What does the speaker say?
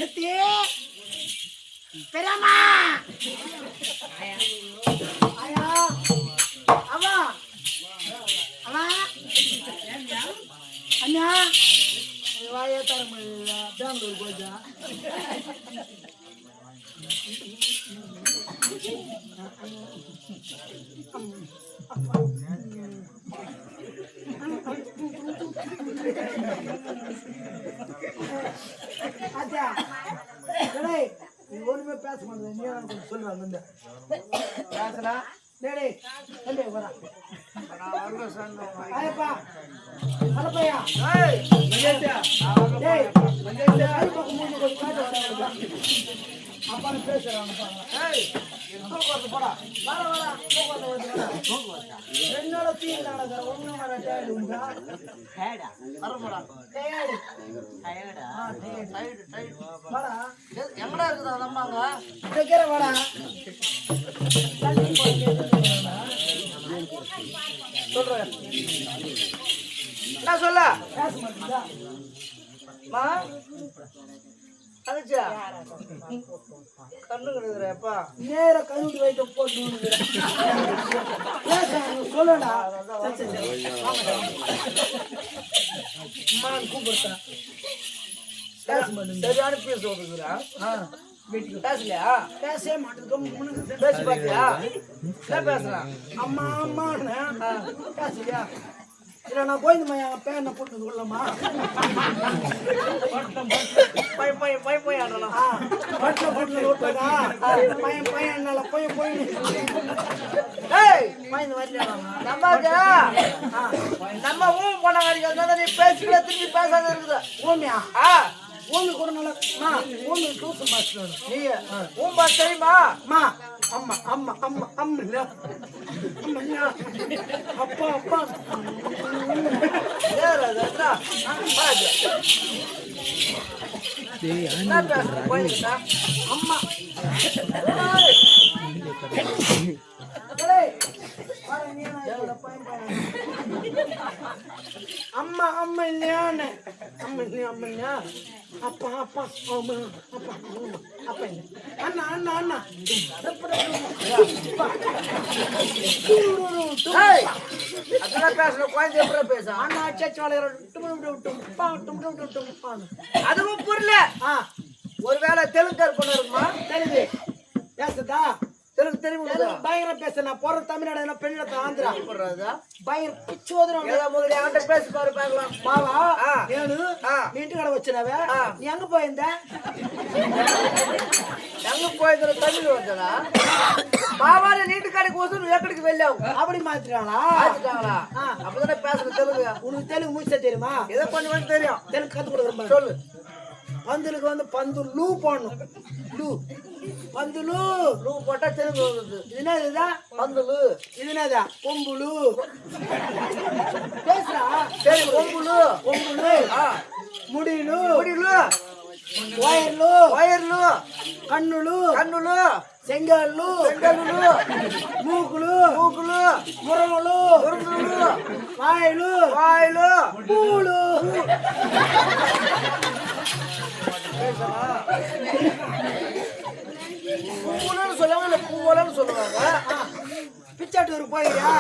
பேத்தி பெரியம்மா ஆயா அவா அவா அண்ணா வாயா தர பெங்களூர் போச்சா அச்சா நீ ஒண்ணுமே பேச மாட்டேன் நீ கொஞ்சம் சொல்லுவாங்க இந்த பேசுறா டேடே தம்பி வரா ஐயப்பா அலப்பையா ஏய் மஞ்சேச்சா டேய் மஞ்சேச்சா ஐயப்பா மூஞ்சி கொஞ்சம் காட்டு வர அப்பா பேசுறாங்க பாருங்க ஏய் போடா வர என்னோட தீன் நடக்கிற ஒண்ணு வர டேடு உண்டா ஹேடா வர போடா டேடு டயர்டா டயர்ட் வாடா எங்கடா இருக்குதா அம்மாங்க கேக்குற வாடா சொல்றேன் என்ன சொல்ல மா அனுச்சா கண்ணு கிடையாதுப்பா நேர கண்ணு வைக்க போட்டு சொல்லடா கூப்பிடுறா சரியான பேச ஓடுறா வீட்டுக்கு பேசலையா பேசவே மாட்டேங்குது பேசி பாத்தியா என்ன பேசுறான் அம்மா அம்மா பேசலையா இல்ல நான் போய் என் பேனை போட்டு கொள்ளமா போய் ஆடலாம் பட்டில போட்டு ஓட்டுறா பையன் என்னால போய் பையன் வரல நம்ம ஊம் போன நீ பேசிக்கல திரும்பி பேசாத இருக்குது ஊமியா ஊமி கூட நல்லா ஊமி தூசு மாஸ்டர் நீ ஊம்பா தெரியுமா அம்மா அம்மா அம்மா அம்மா அம்மா அம்மா அப்பா அப்பா அம்மா அம்மா அம்மா இல்லையான்னு அம்மா இல்லையா அம்மா இல்லையா அப்பா அப்பா அம்மா அப்பா அப்பா இல்லை அண்ணா அண்ணா அண்ணா அதெல்லாம் பேசணும் குழந்தை எப்படி பேச அண்ணா சேச்சி அதுவும் புரியல ஒருவேளை தெலுங்கு கொண்டு இருக்குமா தெலுங்கு பேசுதா தெலுங்கு தெரியும் பயங்கர பேச நான் போற தமிழ்நாடு என்ன பெண்ணு ஆந்திரா போடுறதா பயங்கர பிச்சு ஓதுறோம் முதல்ல என்கிட்ட பேசி பாரு பார்க்கலாம் பாவா ஏனு நீட்டு கடை வச்சுனவே நீ எங்க போயிருந்த எங்க போயிருந்த தமிழ் வந்ததா பாவால நீட்டு கடைக்கு வசூல் எக்கடிக்கு வெளியாகும் அப்படி மாத்திட்டாங்களா அப்பதானே பேசுறது தெலுங்கு உனக்கு தெலுங்கு முடிச்சா தெரியுமா ஏதோ கொஞ்சம் தெரியும் தெலுங்கு கத்து கொடுக்குற சொல்லு பந்துலுக்கு வந்து பந்து லூ போடணும் லூ பந்துலு லூ போட்டா தெலுங்கு வருது இது என்னதுதா பந்துலு இது என்னதா கொம்புலு பேசுறா சரி கொம்புலு கொம்புலு முடியலு முடியலு வயர்லு வயர்லு கண்ணுలు కన్నులు செங்கல்లు செங்கల్లు మూకులు మూకులు మురములు మురములు వాయిలు వాయిలు పూలు பூவுலன்னு சொல்லுவாங்க இல்ல பூவுலன்னு சொல்லுவாங்க பிச்சாட்டூர் போயியா